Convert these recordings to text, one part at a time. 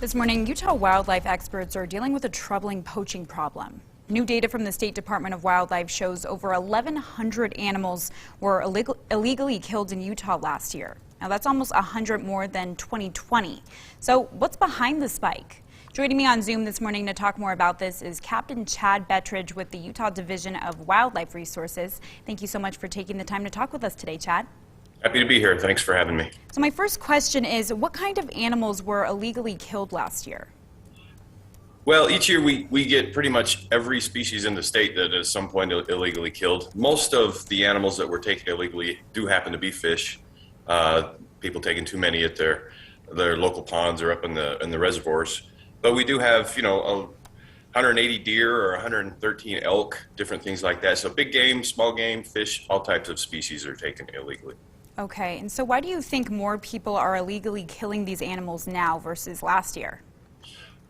This morning, Utah wildlife experts are dealing with a troubling poaching problem. New data from the State Department of Wildlife shows over 1,100 animals were illegally killed in Utah last year. Now, that's almost 100 more than 2020. So what's behind the spike? Joining me on Zoom this morning to talk more about this is Captain Chad Bettridge with the Utah Division of Wildlife Resources. Thank you so much for taking the time to talk with us today, Chad. Happy to be here. Thanks for having me. So my first question is, what kind of animals were illegally killed last year? Well, each year we get pretty much every species in the state that at some point illegally killed. Most of the animals that were taken illegally do happen to be fish. People taking too many at their local ponds or up in the reservoirs. But we do have, 180 deer or 113 elk, different things like that. So big game, small game, fish, all types of species are taken illegally. Okay, and so why do you think more people are illegally killing these animals now versus last year?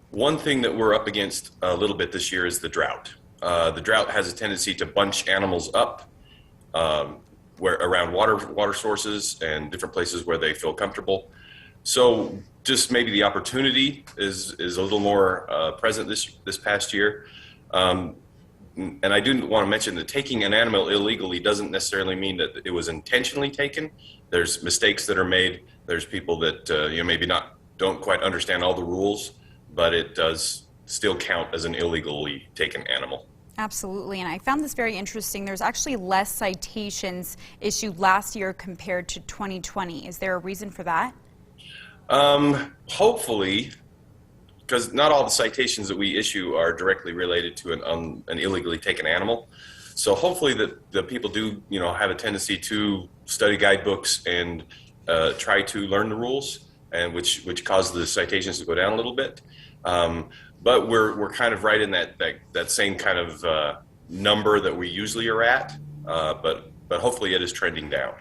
One thing that we're up against a little bit this year is the drought. The drought has a tendency to bunch animals up around water sources and different places where they feel comfortable. So just maybe the opportunity is a little more present this past year. And I do want to mention that taking an animal illegally doesn't necessarily mean that it was intentionally taken. There's mistakes that are made. There's people that maybe don't quite understand all the rules, but it does still count as an illegally taken animal. Absolutely, and I found this very interesting. There's actually less citations issued last year compared to 2020. Is there a reason for that? Hopefully, because not all the citations that we issue are directly related to an illegally taken animal. So hopefully the people do, have a tendency to study guidebooks and try to learn the rules, and which cause the citations to go down a little bit. But we're kind of right in that same kind of number that we usually are at, but hopefully it is trending down.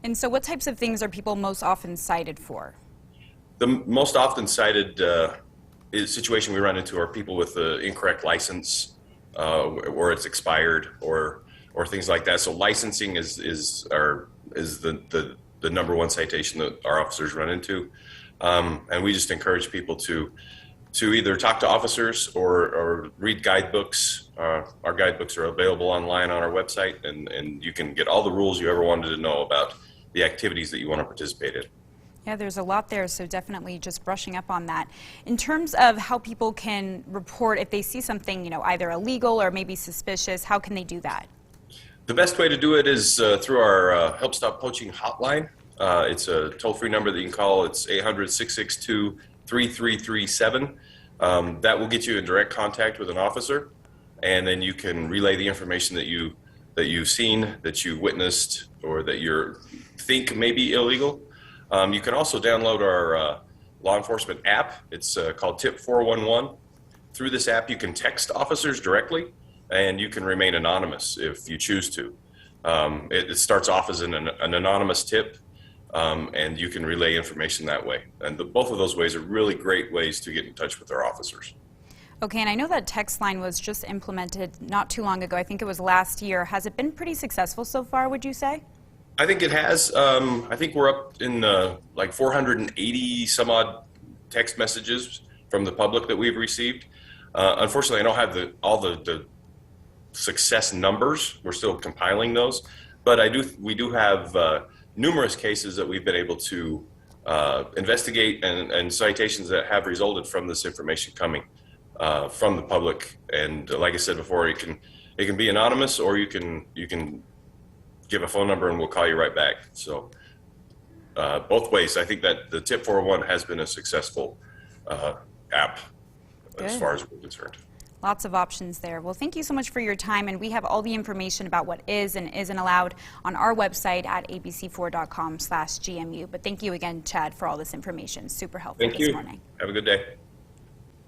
And so what types of things are people most often cited for? The most often cited situation we run into are people with the incorrect license, or it's expired, or things like that. So licensing is the number one citation that our officers run into, and we just encourage people to either talk to officers or read guidebooks. Our guidebooks are available online on our website, and you can get all the rules you ever wanted to know about the activities that you want to participate in. Yeah, there's a lot there, so definitely just brushing up on that. In terms of how people can report if they see something, either illegal or maybe suspicious, how can they do that? The best way to do it is through our Help Stop Poaching hotline. It's a toll-free number that you can call. It's 800-662-3337. That will get you in direct contact with an officer, and then you can relay the information that you've seen, that you witnessed, or that you think may be illegal. You can also download our law enforcement app. It's called Tip 411. Through this app, you can text officers directly, and you can remain anonymous if you choose to. It starts off as an anonymous tip, and you can relay information that way. And both of those ways are really great ways to get in touch with our officers. Okay, and I know that text line was just implemented not too long ago. I think it was last year. Has it been pretty successful so far, would you say? I think it has. I think we're up in like 480 some odd text messages from the public that we've received. Unfortunately, I don't have all the success numbers. We're still compiling those, but we do have numerous cases that we've been able to investigate, and citations that have resulted from this information coming from the public. And like I said before, it can be anonymous, or you can give a phone number and we'll call you right back. So both ways. I think that the Tip 401 has been a successful app. Good. As far as we're concerned. Lots of options there. Well, thank you so much for your time, and we have all the information about what is and isn't allowed on our website at abc4.com/GMU. But thank you again, Chad, for all this information. Super helpful this morning. Have a good day.